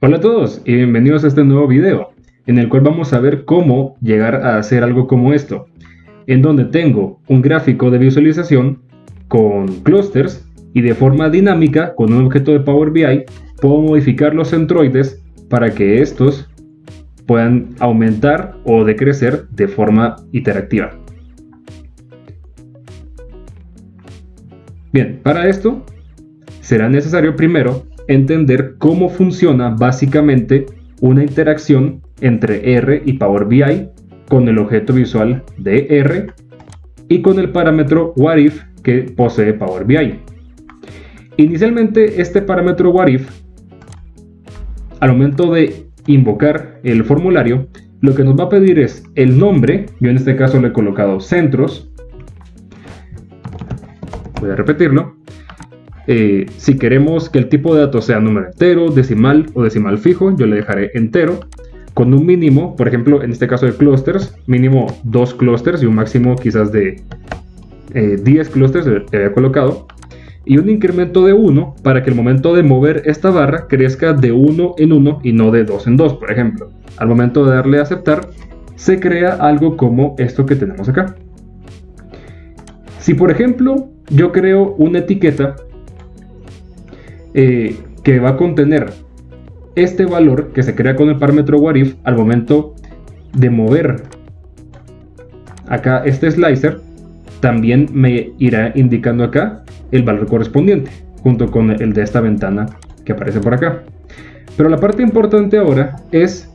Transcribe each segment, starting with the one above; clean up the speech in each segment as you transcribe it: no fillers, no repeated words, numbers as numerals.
Hola a todos y bienvenidos a este nuevo video, en el cual vamos a ver cómo llegar a hacer algo como esto, en donde tengo un gráfico de visualización con clusters y de forma dinámica, con un objeto de Power BI, puedo modificar los centroides para que estos puedan aumentar o decrecer de forma interactiva. Bien, para esto será necesario primero entender cómo funciona básicamente una interacción entre R y Power BI con el objeto visual de R y con el parámetro WHATIF que posee Power BI. Inicialmente este parámetro WHATIF, al momento de invocar el formulario, lo que nos va a pedir es el nombre. Yo en este caso le he colocado centros. Voy a repetirlo. Si queremos que el tipo de datos sea número entero, decimal o decimal fijo, yo le dejaré entero, con un mínimo, por ejemplo, en este caso de clusters, mínimo 2 clusters y un máximo quizás de 10 clusters que había colocado, y un incremento de 1 para que el momento de mover esta barra crezca de 1 en 1 y no de 2 en 2, por ejemplo. Al momento de darle a aceptar, se crea algo como esto que tenemos acá. Si por ejemplo yo creo una etiqueta que va a contener este valor que se crea con el parámetro WHATIF, al momento de mover acá este slicer, también me irá indicando acá el valor correspondiente, junto con el de esta ventana que aparece por acá. Pero la parte importante ahora es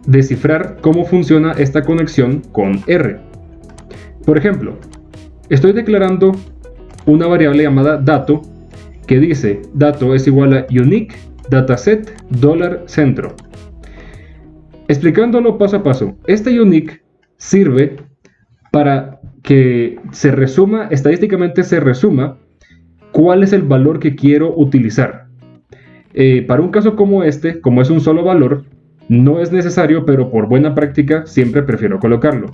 descifrar cómo funciona esta conexión con R. Por ejemplo, estoy declarando una variable llamada dato, que dice dato es igual a unique dataset $centro. Explicándolo paso a paso, este unique sirve para que se resuma, estadísticamente se resuma cuál es el valor que quiero utilizar. Para un caso como este, como es un solo valor, no es necesario, pero por buena práctica siempre prefiero colocarlo.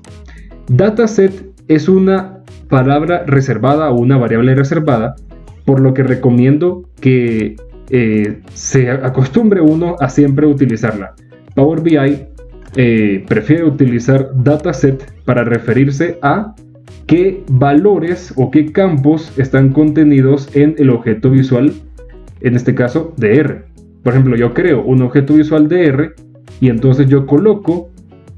Dataset es una palabra reservada o una variable reservada, por lo que recomiendo que se acostumbre uno a siempre utilizarla. Power BI prefiere utilizar dataset para referirse a qué valores o qué campos están contenidos en el objeto visual, en este caso de R. Por ejemplo, yo creo un objeto visual de R y entonces yo coloco con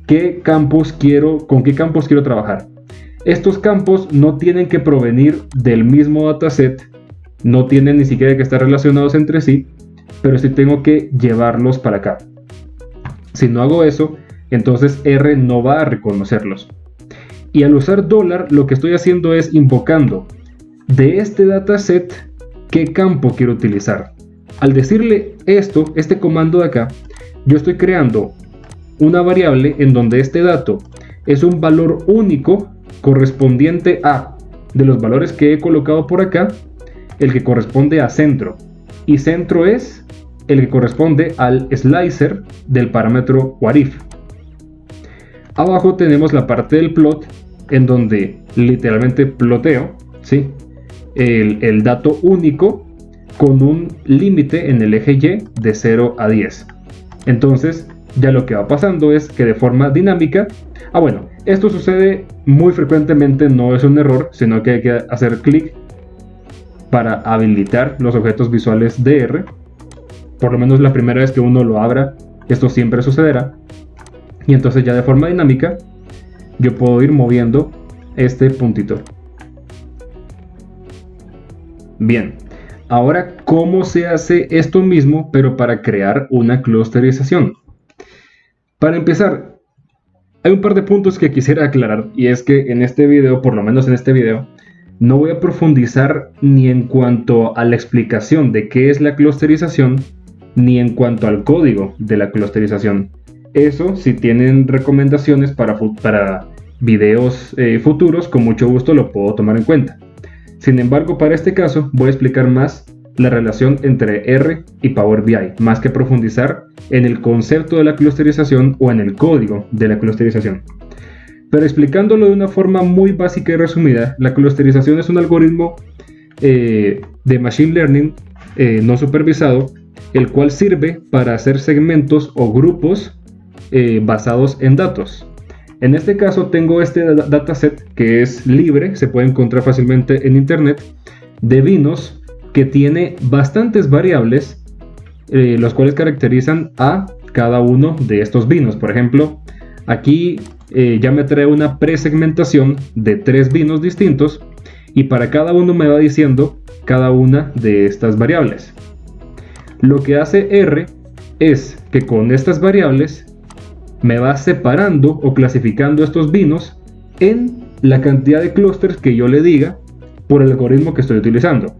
qué campos quiero trabajar. Estos campos no tienen que provenir del mismo dataset, no tienen ni siquiera que estar relacionados entre sí, pero sí tengo que llevarlos para acá. Si no hago eso, entonces R no va a reconocerlos. Y al usar $, lo que estoy haciendo es invocando de este dataset qué campo quiero utilizar. Al decirle este comando de acá, yo estoy creando una variable en donde este dato es un valor único correspondiente a, de los valores que he colocado por acá, el que corresponde a centro, y centro es el que corresponde al slicer del parámetro WHATIF. Abajo tenemos la parte del plot, en donde literalmente ploteo, ¿sí?, el dato único con un límite en el eje Y de 0 a 10. Entonces ya lo que va pasando es que de forma dinámica, bueno, esto sucede muy frecuentemente, no es un error, sino que hay que hacer clic para habilitar los objetos visuales de R. Por lo menos la primera vez que uno lo abra, esto siempre sucederá. Y entonces ya de forma dinámica yo puedo ir moviendo este puntito. Bien, ahora ¿cómo se hace esto mismo pero para crear una clusterización? Para empezar, hay un par de puntos que quisiera aclarar, y es que en este video, por lo menos en este video, no voy a profundizar ni en cuanto a la explicación de qué es la clusterización, ni en cuanto al código de la clusterización. Eso, si tienen recomendaciones para videos futuros, con mucho gusto lo puedo tomar en cuenta. Sin embargo, para este caso voy a explicar más la relación entre R y Power BI, más que profundizar en el concepto de la clusterización o en el código de la clusterización. Pero explicándolo de una forma muy básica y resumida, la clusterización es un algoritmo de Machine Learning no supervisado el cual sirve para hacer segmentos o grupos basados en datos. En este caso tengo este dataset que es libre, se puede encontrar fácilmente en internet, de vinos que tiene bastantes variables, los cuales caracterizan a cada uno de estos vinos. Por ejemplo, aquí ya me trae una presegmentación de 3 vinos distintos y para cada uno me va diciendo cada una de estas variables. Lo que hace R es que con estas variables me va separando o clasificando estos vinos en la cantidad de clústeres que yo le diga por el algoritmo que estoy utilizando.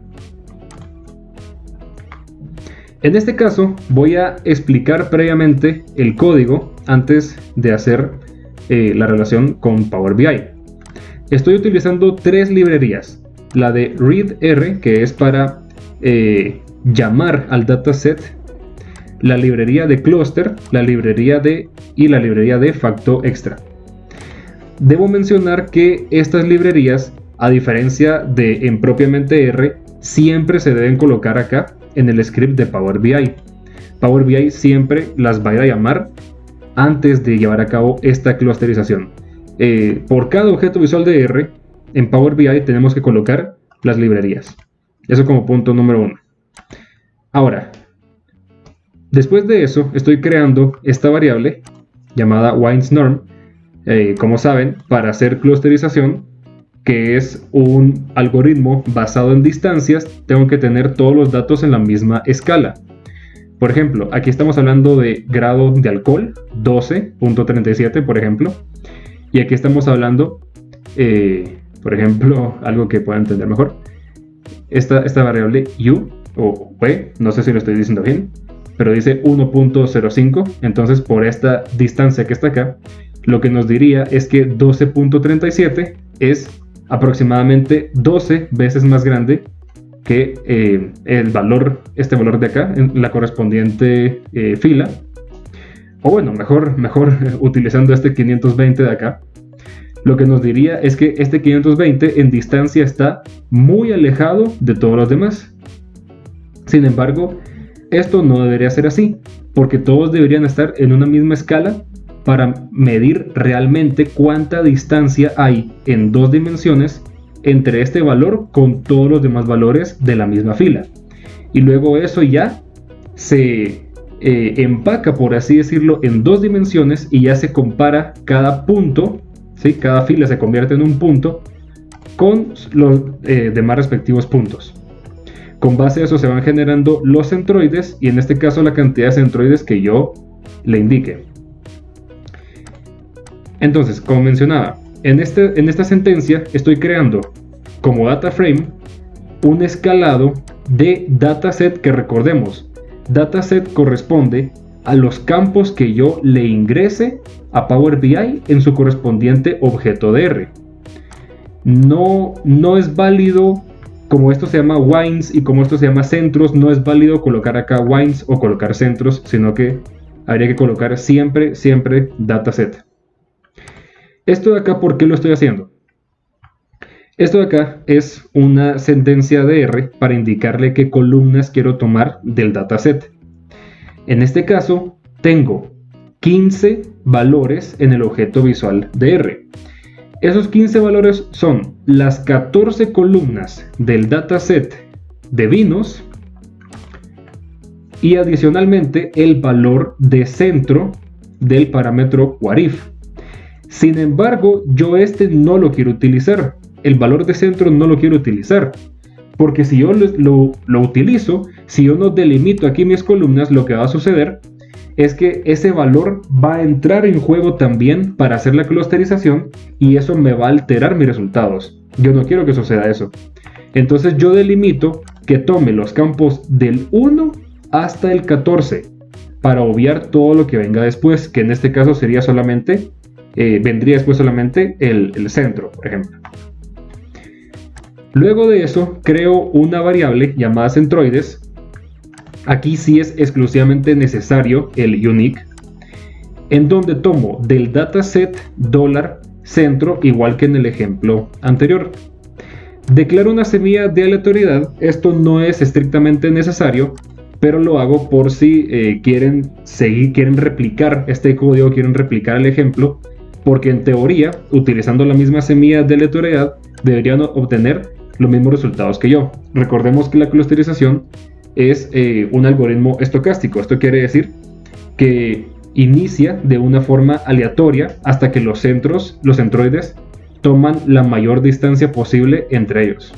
En este caso voy a explicar previamente el código antes de hacer la relación con Power BI. Estoy utilizando 3 librerías. La de readr, que es para llamar al dataset, la librería de cluster, la librería de facto extra. Debo mencionar que estas librerías, a diferencia de en propiamente R, siempre se deben colocar acá en el script de Power BI. Power BI siempre las va a ir a llamar antes de llevar a cabo esta clusterización. Por cada objeto visual de R, en Power BI tenemos que colocar las librerías. Eso como punto número 1. Ahora, después de eso, estoy creando esta variable llamada WinesNorm, como saben, para hacer clusterización, que es un algoritmo basado en distancias. Tengo que tener todos los datos en la misma escala. Por ejemplo, aquí estamos hablando de grado de alcohol, 12.37, por ejemplo. Y aquí estamos hablando, por ejemplo, algo que pueda entender mejor. Esta variable u o v, no sé si lo estoy diciendo bien, pero dice 1.05. Entonces, por esta distancia que está acá, lo que nos diría es que 12.37 es aproximadamente 12 veces más grande que este valor de acá en la correspondiente fila. O bueno, mejor utilizando este 520 de acá. Lo que nos diría es que este 520 en distancia está muy alejado de todos los demás. Sin embargo, esto no debería ser así, porque todos deberían estar en una misma escala para medir realmente cuánta distancia hay en 2 dimensiones entre este valor con todos los demás valores de la misma fila. Y luego eso ya se empaca, por así decirlo, en 2 dimensiones y ya se compara cada punto, ¿sí? Cada fila se convierte en un punto con los demás respectivos puntos. Con base a eso se van generando los centroides y en este caso la cantidad de centroides que yo le indique. Entonces, como mencionaba, en esta sentencia estoy creando como data frame un escalado de dataset que, recordemos, dataset corresponde a los campos que yo le ingrese a Power BI en su correspondiente objeto de R. No es válido, como esto se llama wines y como esto se llama centros, no es válido colocar acá wines o colocar centros, sino que habría que colocar siempre dataset. Esto de acá, ¿por qué lo estoy haciendo? Esto de acá es una sentencia de R para indicarle qué columnas quiero tomar del dataset. En este caso, tengo 15 valores en el objeto visual de R. Esos 15 valores son las 14 columnas del dataset de vinos y adicionalmente el valor de centro del parámetro wharif. Sin embargo, yo no lo quiero utilizar. El valor de centro no lo quiero utilizar. Porque si yo lo utilizo, si yo no delimito aquí mis columnas, lo que va a suceder es que ese valor va a entrar en juego también para hacer la clusterización y eso me va a alterar mis resultados. Yo no quiero que suceda eso. Entonces yo delimito que tome los campos del 1 hasta el 14 para obviar todo lo que venga después, que en este caso sería solamente... vendría después solamente el centro, por ejemplo. Luego de eso, creo una variable llamada centroides. Aquí sí es exclusivamente necesario el unique, en donde tomo del dataset $centro, igual que en el ejemplo anterior. Declaro una semilla de aleatoriedad. Esto no es estrictamente necesario, pero lo hago por si quieren replicar este código, quieren replicar el ejemplo, porque en teoría, utilizando la misma semilla de aleatoriedad, deberían obtener los mismos resultados que yo. Recordemos que la clusterización es un algoritmo estocástico. Esto quiere decir que inicia de una forma aleatoria hasta que los centroides, toman la mayor distancia posible entre ellos.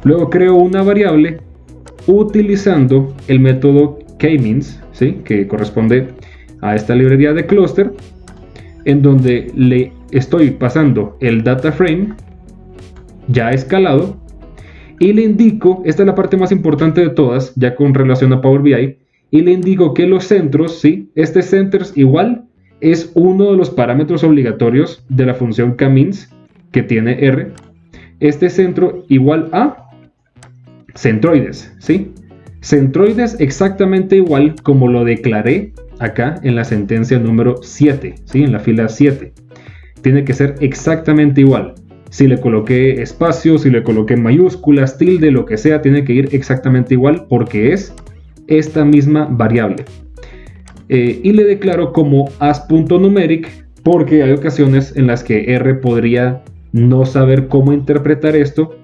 Luego creo una variable utilizando el método k-means, ¿sí?, que corresponde a esta librería de cluster, en donde le estoy pasando el data frame ya escalado y le indico, esta es la parte más importante de todas, ya con relación a Power BI, y le indico que los centros, ¿sí?, este centers igual es uno de los parámetros obligatorios de la función k-means que tiene R. Este centro igual a centroides, ¿sí? Centroides exactamente igual como lo declaré acá en la sentencia número 7, ¿sí?, en la fila 7. Tiene que ser exactamente igual. Si le coloqué espacio, si le coloqué mayúsculas, tilde, lo que sea, tiene que ir exactamente igual porque es esta misma variable. Y le declaro como as.numeric porque hay ocasiones en las que R podría no saber cómo interpretar esto,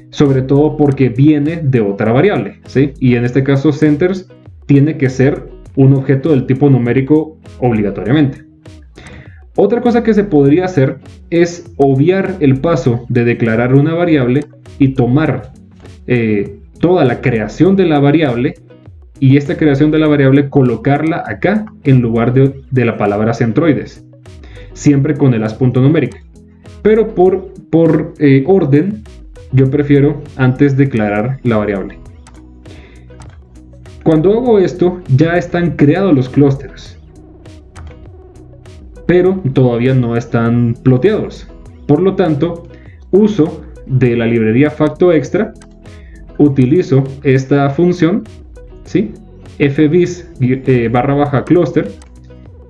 sobre todo porque viene de otra variable, ¿sí? Y en este caso centers tiene que ser un objeto del tipo numérico obligatoriamente. Otra cosa que se podría hacer es obviar el paso de declarar una variable y tomar toda la creación de la variable y esta creación de la variable colocarla acá en lugar de la palabra centroides, siempre con el as.numeric. Pero por orden, yo prefiero antes declarar la variable. Cuando hago esto, ya están creados los clústeres, pero todavía no están ploteados. Por lo tanto, uso de la librería factoextra, utilizo esta función, ¿sí?, fbis _cluster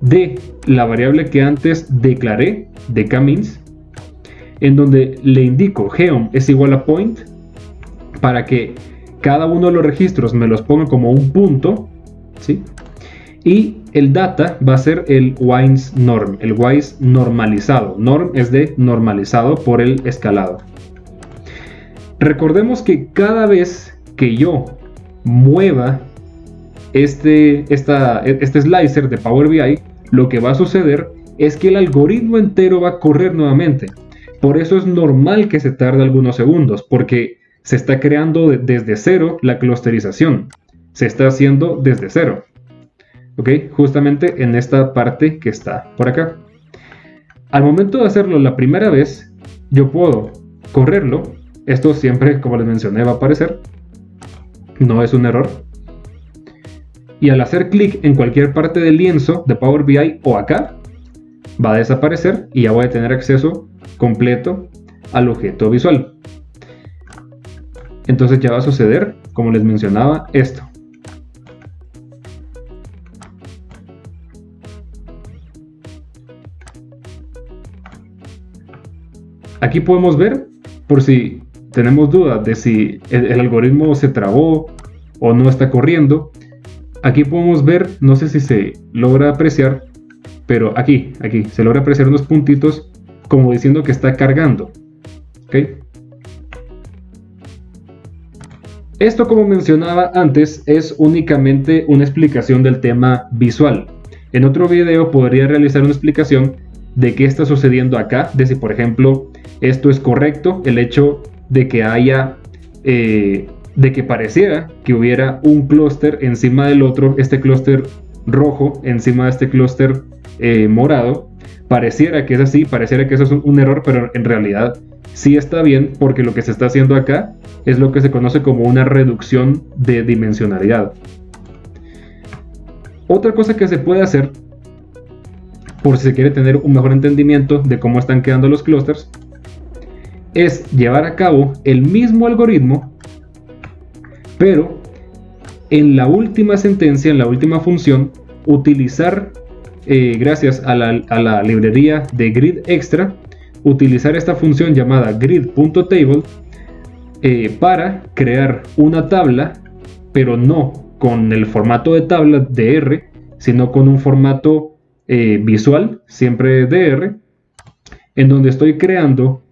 de la variable que antes declaré de k-means, en donde le indico geom es igual a point para que cada uno de los registros me los ponga como un punto, ¿sí? Y el data va a ser el wise norm, el wise normalizado. Norm es de normalizado por el escalado. Recordemos que cada vez que yo mueva este slicer de Power BI, lo que va a suceder es que el algoritmo entero va a correr nuevamente. Por eso es normal que se tarde algunos segundos, porque se está creando desde cero la clusterización. Se está haciendo desde cero. ¿Ok? Justamente en esta parte que está por acá. Al momento de hacerlo la primera vez, yo puedo correrlo. Esto siempre, como les mencioné, va a aparecer. No es un error. Y al hacer clic en cualquier parte del lienzo de Power BI o acá, va a desaparecer y ya voy a tener acceso completo al objeto visual. Entonces ya va a suceder, como les mencionaba, esto. Aquí podemos ver, por si tenemos dudas de si el algoritmo se trabó o no está corriendo. Aquí podemos ver, no sé si se logra apreciar, pero aquí se logra apreciar unos puntitos como diciendo que está cargando. ¿Okay? Esto, como mencionaba antes, es únicamente una explicación del tema visual. En otro video podría realizar una explicación de qué está sucediendo acá, de si por ejemplo esto es correcto, el hecho de que haya, de que pareciera que hubiera un clúster encima del otro, este clúster rojo encima de este clúster morado, pareciera que es así, pareciera que eso es un error, pero en realidad sí está bien, porque lo que se está haciendo acá es lo que se conoce como una reducción de dimensionalidad. Otra cosa que se puede hacer, por si se quiere tener un mejor entendimiento de cómo están quedando los clústeres, es llevar a cabo el mismo algoritmo, pero en la última sentencia, en la última función, utilizar, gracias a la librería de grid extra, utilizar esta función llamada grid.table para crear una tabla pero no con el formato de tabla de R, sino con un formato visual, siempre de R, en donde estoy creando